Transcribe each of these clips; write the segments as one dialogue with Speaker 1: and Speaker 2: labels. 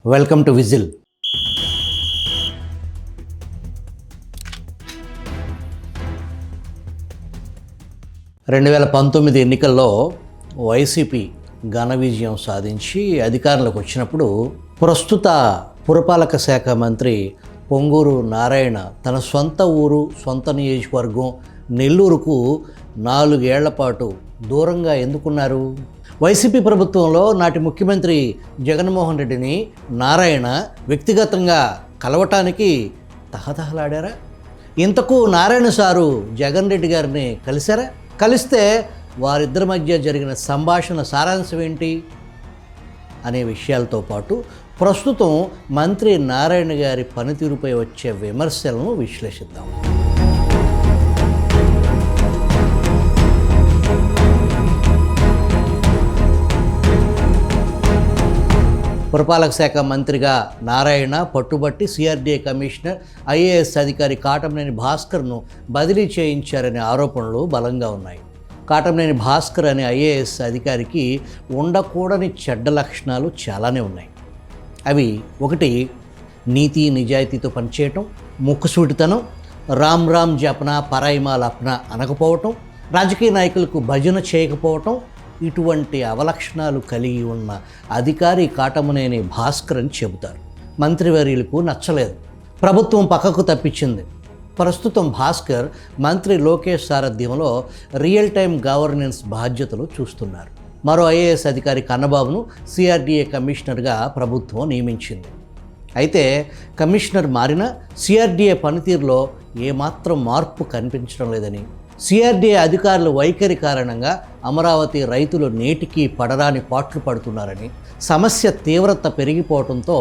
Speaker 1: Welcome to whistle. రెండు 2019 ఎన్నికల్లో YCP ఘన విజయం సాధించి అధికారంలోకి వచ్చినప్పుడు ప్రస్తుత పురపాలక శాఖ మంత్రి పొంగూరు నారాయణ తన సొంత ఊరు, సొంత నియోజకవర్గం నెల్లూరుకు 4 ఏళ్ల పాటు దూరంగా ఎందుకున్నారు? వైసీపీ ప్రభుత్వంలో నాటి ముఖ్యమంత్రి జగన్మోహన్ రెడ్డిని నారాయణ వ్యక్తిగతంగా కలవటానికి తహతహలాడారా? ఇంతకు నారాయణ సారు జగన్ రెడ్డి గారిని కలిశారా? కలిస్తే వారిద్దరి మధ్య జరిగిన సంభాషణ సారాంశం ఏంటి అనే విషయాలతో పాటు ప్రస్తుతం మంత్రి నారాయణ గారి పనితీరుపై వచ్చే విమర్శలను విశ్లేషిద్దాం. పురపాలక శాఖ మంత్రిగా నారాయణ పట్టుబట్టి సిఆర్డీఏ కమిషనర్, ఐఏఎస్ అధికారి కాటమనేని భాస్కర్ను బదిలీ చేయించారనే ఆరోపణలు బలంగా ఉన్నాయి. కాటమనేని భాస్కర్ అనే ఐఏఎస్ అధికారికి ఉండకూడని చెడ్డ లక్షణాలు చాలానే ఉన్నాయి. అవి ఒకటి, నీతి నిజాయితీతో పనిచేయటం, ముక్కుసూటితనం, రామ్ రామ్ జపన పరాయిమాల్ అప్న అనకపోవటం, రాజకీయ నాయకులకు భజన చేయకపోవటం, ఇటువంటి అవలక్షణాలు కలిగి ఉన్న అధికారి కాటమనేని భాస్కర్ అని చెబుతారు. మంత్రివర్యులకు నచ్చలేదు, ప్రభుత్వం పక్కకు తప్పించింది. ప్రస్తుతం భాస్కర్ మంత్రి లోకేష్ సారథ్యంలో రియల్ టైం గవర్నెన్స్ బాధ్యతలు చూస్తున్నారు. మరో ఐఏఎస్ అధికారి కన్నబాబును సిఆర్డీఏ కమిషనర్గా ప్రభుత్వం నియమించింది. అయితే కమిషనర్ మారినా సిఆర్డీఏ పనితీరులో ఏమాత్రం మార్పు కనిపించడం లేదని, సిఆర్డీఏ అధికారుల వైఖరి కారణంగా అమరావతి రైతులు నేటికి పడరాని పాట్లు పడుతున్నారని, సమస్య తీవ్రత పెరిగిపోవడంతో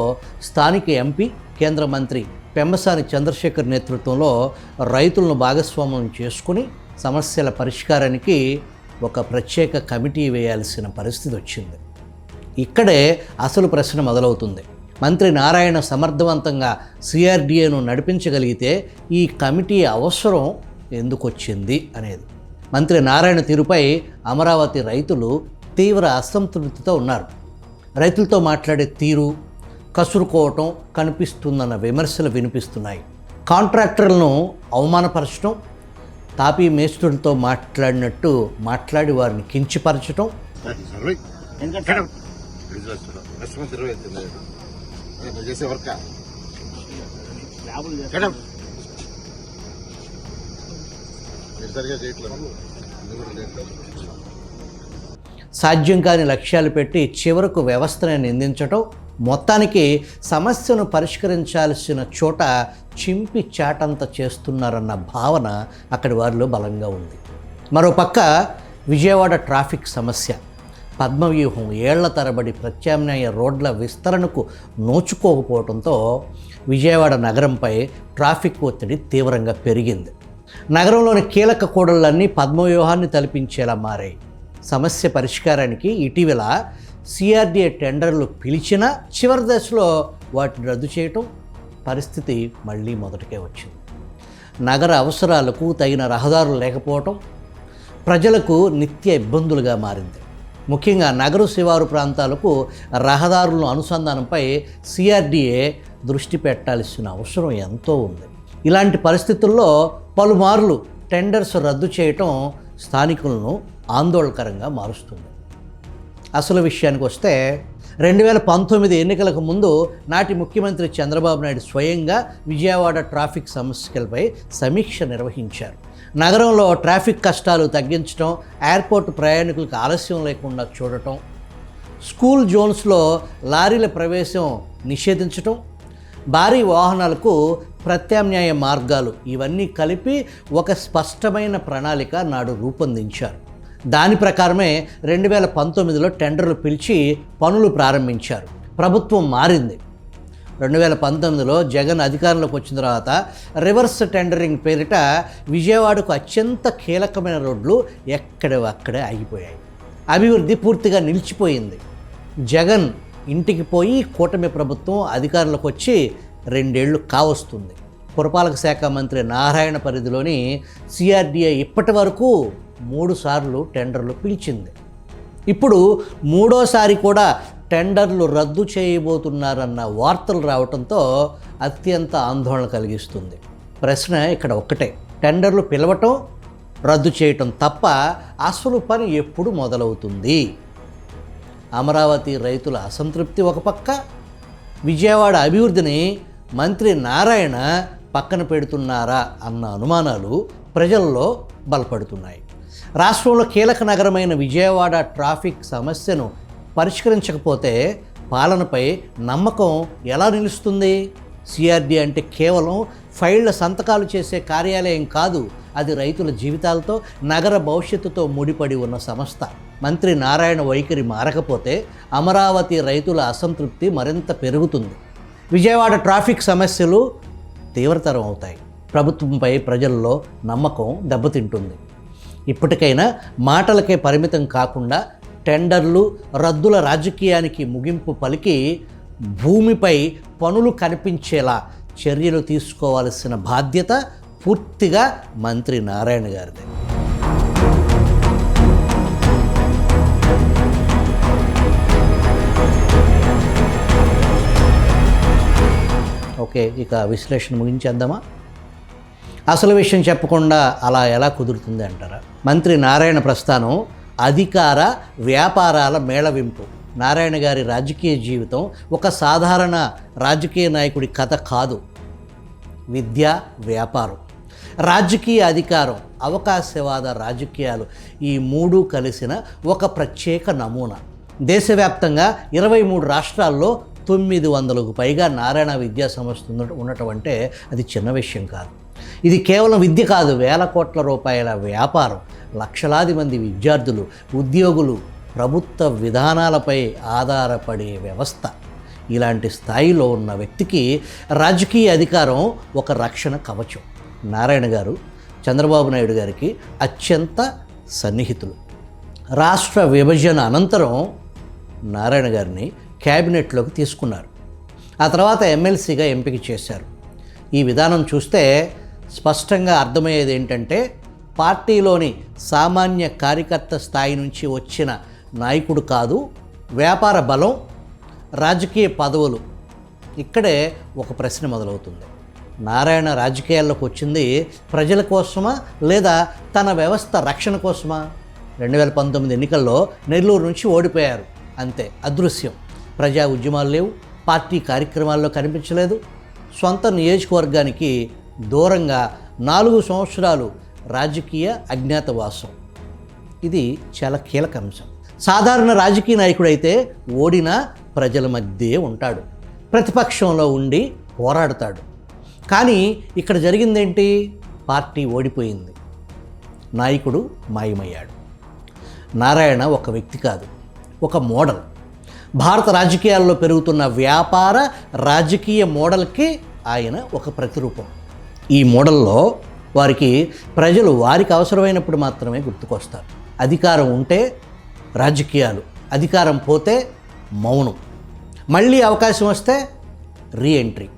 Speaker 1: స్థానిక ఎంపీ, కేంద్ర మంత్రి పెమ్మసాని చంద్రశేఖర్ నేతృత్వంలో రైతులను భాగస్వామ్యం చేసుకుని సమస్యల పరిష్కారానికి ఒక ప్రత్యేక కమిటీ వేయాల్సిన పరిస్థితి వచ్చింది. ఇక్కడే అసలు ప్రశ్న మొదలవుతుంది. మంత్రి నారాయణ సమర్థవంతంగా సిఆర్డీఏను నడిపించగలిగితే ఈ కమిటీ అవసరం ఎందుకు వచ్చింది అనేది. మంత్రి నారాయణ తీరుపై అమరావతి రైతులు తీవ్ర అసంతృప్తితో ఉన్నారు. రైతులతో మాట్లాడే తీరు కసురుకోవటం కనిపిస్తుందన్న విమర్శలు వినిపిస్తున్నాయి. కాంట్రాక్టర్లను అవమానపరచడం, తాపీ మేస్త్రులతో మాట్లాడినట్టు మాట్లాడి వారిని కించపరచడం, సాధ్యం కాని లక్ష్యాలు పెట్టి చివరకు వ్యవస్థను నిందించటం, మొత్తానికి సమస్యను పరిష్కరించాల్సిన చోట చింపి చాటంత చేస్తున్నారన్న భావన అక్కడి వారిలో బలంగా ఉంది. మరోపక్క విజయవాడ ట్రాఫిక్ సమస్య, పద్మవ్యూహం ఏళ్ల తరబడి ప్రత్యామ్నాయ రోడ్ల విస్తరణకు నోచుకోకపోవడంతో విజయవాడ నగరంపై ట్రాఫిక్ ఒత్తిడి తీవ్రంగా పెరిగింది. నగరంలోని కీలక కూడళ్లన్నీ పద్మవ్యూహాన్ని తలపించేలా మారాయి. సమస్య పరిష్కారానికి ఇటీవల సిఆర్డీఏ టెండర్లు పిలిచినా చివరి దశలో వాటిని రద్దు చేయటం, పరిస్థితి మళ్ళీ మొదటికే వచ్చింది. నగర అవసరాలకు తగిన రహదారులు లేకపోవటం ప్రజలకు నిత్య ఇబ్బందులుగా మారింది. ముఖ్యంగా నగర శివారు ప్రాంతాలకు రహదారుల అనుసంధానంపై సిఆర్డీఏ దృష్టి పెట్టాల్సిన అవసరం ఎంతో ఉంది. ఇలాంటి పరిస్థితుల్లో పలుమార్లు టెండర్స్ రద్దు చేయటం స్థానికులను ఆందోళనకరంగా మారుస్తుంది. అసలు విషయానికి వస్తే 2019 ఎన్నికలకు ముందు నాటి ముఖ్యమంత్రి చంద్రబాబు నాయుడు స్వయంగా విజయవాడ ట్రాఫిక్ సమస్యలపై సమీక్ష నిర్వహించారు. నగరంలో ట్రాఫిక్ కష్టాలు తగ్గించడం, ఎయిర్పోర్ట్ ప్రయాణికులకు ఆలస్యం లేకుండా చూడటం, స్కూల్ జోన్స్లో లారీల ప్రవేశం నిషేధించటం, భారీ వాహనాలకు ప్రత్యామ్నాయ మార్గాలు, ఇవన్నీ కలిపి ఒక స్పష్టమైన ప్రణాళిక నాడు రూపొందించారు. దాని ప్రకారమే 2019లో టెండర్లు పిలిచి పనులు ప్రారంభించారు. ప్రభుత్వం మారింది. 2019లో జగన్ అధికారంలోకి వచ్చిన తర్వాత రివర్స్ టెండరింగ్ పేరిట విజయవాడకు అత్యంత కీలకమైన రోడ్లు ఎక్కడవక్కడే ఆగిపోయాయి. అభివృద్ధి పూర్తిగా నిలిచిపోయింది. జగన్ ఇంటికి పోయి కూటమి ప్రభుత్వం అధికారంలోకి వచ్చి 2 ఏళ్లు కావస్తుంది. పురపాలక శాఖ మంత్రి నారాయణ పరిధిలోని సిఆర్డీఏ ఇప్పటి వరకు 3 సార్లు టెండర్లు పిలిచింది. ఇప్పుడు మూడోసారి కూడా టెండర్లు రద్దు చేయబోతున్నారన్న వార్తలు రావడంతో అత్యంత ఆందోళన కలిగిస్తుంది. ప్రశ్న ఇక్కడ ఒక్కటే, టెండర్లు పిలవటం రద్దు చేయటం తప్ప అసలు పని ఎప్పుడు మొదలవుతుంది? అమరావతి రైతుల అసంతృప్తి ఒక పక్క, విజయవాడ అభివృద్ధిని మంత్రి నారాయణ పక్కన పెడుతున్నారా అన్న అనుమానాలు ప్రజల్లో బలపడుతున్నాయి. రాష్ట్రంలో కీలక నగరమైన విజయవాడ ట్రాఫిక్ సమస్యను పరిష్కరించకపోతే పాలనపై నమ్మకం ఎలా నిలుస్తుంది? సిఆర్డీ అంటే కేవలం ఫైళ్ల సంతకాలు చేసే కార్యాలయం కాదు, అది రైతుల జీవితాలతో, నగర భవిష్యత్తుతో ముడిపడి ఉన్న సంస్థ. మంత్రి నారాయణ వైఖరి మారకపోతే అమరావతి రైతుల అసంతృప్తి మరింత పెరుగుతుంది. విజయవాడ ట్రాఫిక్ సమస్యలు తీవ్రతరం అవుతాయి. ప్రభుత్వంపై ప్రజల్లో నమ్మకం దెబ్బతింటుంది. ఇప్పటికైనా మాటలకే పరిమితం కాకుండా టెండర్లు రద్దుల రాజకీయానికి ముగింపు పలికి భూమిపై పనులు కనిపించేలా చర్యలు తీసుకోవాల్సిన బాధ్యత పూర్తిగా మంత్రి నారాయణ గారిదే. ఓకే, ఇక విశ్లేషణ ముగించేద్దామా? అసలు విషయం చెప్పకుండా అలా ఎలా కుదురుతుంది అంటారా? మంత్రి నారాయణ ప్రస్థానం అధికార వ్యాపారాల మేళవింపు. నారాయణ గారి రాజకీయ జీవితం ఒక సాధారణ రాజకీయ నాయకుడి కథ కాదు. విద్య, వ్యాపారం, రాజకీయ అధికారం, అవకాశవాద రాజకీయాలు, ఈ మూడు కలిసిన ఒక ప్రత్యేక నమూనా. దేశవ్యాప్తంగా 23 రాష్ట్రాల్లో 900కు పైగా నారాయణ విద్యా సంస్థ ఉండటం అంటే అది చిన్న విషయం కాదు. ఇది కేవలం విద్య కాదు, వేల కోట్ల రూపాయల వ్యాపారం, లక్షలాది మంది విద్యార్థులు, ఉద్యోగులు, ప్రభుత్వ విధానాలపై ఆధారపడే వ్యవస్థ. ఇలాంటి స్థాయిలో ఉన్న వ్యక్తికి రాజకీయ అధికారం ఒక రక్షణ కవచం. నారాయణ గారు చంద్రబాబు నాయుడు గారికి అత్యంత సన్నిహితులు. రాష్ట్ర విభజన అనంతరం నారాయణ గారిని క్యాబినెట్లోకి తీసుకున్నారు. ఆ తర్వాత ఎమ్మెల్సీగా ఎంపిక చేశారు. ఈ విధానం చూస్తే స్పష్టంగా అర్థమయ్యేది ఏంటంటే, పార్టీలోని సామాన్య కార్యకర్త స్థాయి నుంచి వచ్చిన నాయకుడు కాదు, వ్యాపార బలం, రాజకీయ పదవులు. ఇక్కడే ఒక ప్రశ్న మొదలవుతుంది. నారాయణ రాజకీయాల్లోకి వచ్చింది ప్రజల కోసమా లేదా తన వ్యవస్థ రక్షణ కోసమా? 2019 ఎన్నికల్లో నెల్లూరు నుంచి ఓడిపోయారు, అంతే, అదృశ్యం. ప్రజా ఉద్యమాలు లేవు, పార్టీ కార్యక్రమాల్లో కనిపించలేదు. సొంత నియోజకవర్గానికి దూరంగా 4 సంవత్సరాలు రాజకీయ అజ్ఞాతవాసం. ఇది చాలా కీలక అంశం. సాధారణ రాజకీయ నాయకుడైతే ఓడినా ప్రజల మధ్యే ఉంటాడు, ప్రతిపక్షంలో ఉండి పోరాడతాడు. కానీ ఇక్కడ జరిగిందేంటి? పార్టీ ఓడిపోయింది, నాయకుడు మాయమయ్యాడు. నారాయణ ఒక వ్యక్తి కాదు, ఒక మోడల్. భారత రాజకీయాల్లో పెరుగుతున్న వ్యాపార రాజకీయ మోడల్కి ఆయన ఒక ప్రతిరూపం. ఈ మోడల్లో వారికి ప్రజలు వారికి అవసరమైనప్పుడు మాత్రమే గుర్తుకొస్తారు. అధికారం ఉంటే రాజకీయాలు, అధికారం పోతే మౌనం, మళ్ళీ అవకాశం వస్తే రీఎంట్రీ.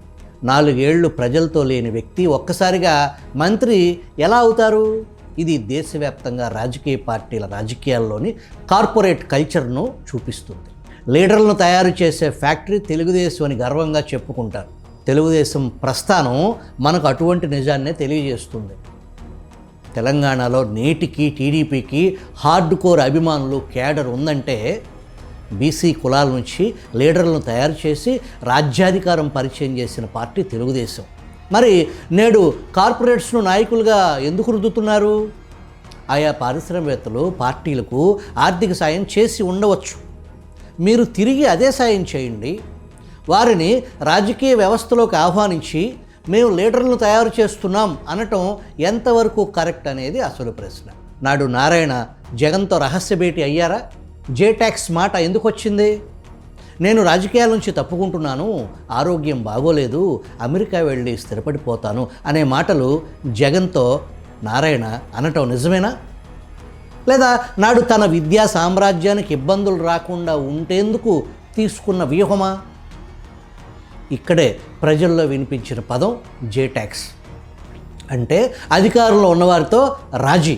Speaker 1: 4 ఏళ్ళు ప్రజలతో లేని వ్యక్తి ఒక్కసారిగా మంత్రి ఎలా అవుతారు? ఇది దేశవ్యాప్తంగా రాజకీయ పార్టీల రాజకీయాల్లోని కార్పొరేట్ కల్చర్ను చూపిస్తుంది. లీడర్లను తయారు చేసే ఫ్యాక్టరీ తెలుగుదేశం అని గర్వంగా చెప్పుకుంటారు. తెలుగుదేశం ప్రస్థానం మనకు అటువంటి నిజాన్నే తెలియజేస్తుంది. తెలంగాణలో నేటికి టీడీపీకి హార్డ్ కోర్ అభిమానులు, కేడర్ ఉందంటే బీసీ కులాల నుంచి లీడర్లను తయారు చేసి రాజ్యాధికారం పరిచయం చేసిన పార్టీ తెలుగుదేశం. మరి నేడు కార్పొరేట్స్ను నాయకులుగా ఎందుకు రుద్దుతున్నారు? ఆయా పారిశ్రామికవేత్తలు పార్టీలకు ఆర్థిక సాయం చేసి ఉండవచ్చు. మీరు తిరిగి అదే సాయం చేయండి. వారిని రాజకీయ వ్యవస్థలోకి ఆహ్వానించి మేము లీడర్లను తయారు చేస్తున్నాం అనటం ఎంతవరకు కరెక్ట్ అనేది అసలు ప్రశ్న. నాడు నారాయణ జగన్తో రహస్య భేటీ అయ్యారా? జేటాక్స్ మాట ఎందుకు వచ్చింది? నేను రాజకీయాల నుంచి తప్పుకుంటున్నాను, ఆరోగ్యం బాగోలేదు, అమెరికా వెళ్ళి స్థిరపడిపోతాను అనే మాటలు జగన్తో నారాయణ అనటం నిజమేనా? లేదా నాడు తన విద్యా సామ్రాజ్యానికి ఇబ్బందులు రాకుండా ఉండేందుకు తీసుకున్న వ్యూహమా? ఇక్కడే ప్రజల్లో వినిపించిన పదం జేటాక్స్. అంటే అధికారంలో ఉన్నవారితో రాజీ,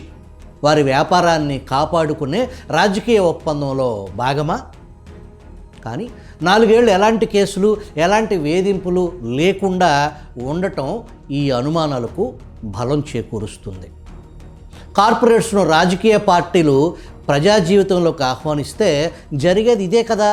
Speaker 1: వారి వ్యాపారాన్ని కాపాడుకునే రాజకీయ ఒప్పందంలో భాగమా? కానీ 4 ఏళ్ళు ఎలాంటి కేసులు ఎలాంటి వేధింపులు లేకుండా ఉండటం ఈ అనుమానాలకు బలం చేకూరుస్తుంది. కార్పొరేట్స్ను రాజకీయ పార్టీలు ప్రజా జీవితంలోకి ఆహ్వానిస్తే జరిగేది ఇదే కదా.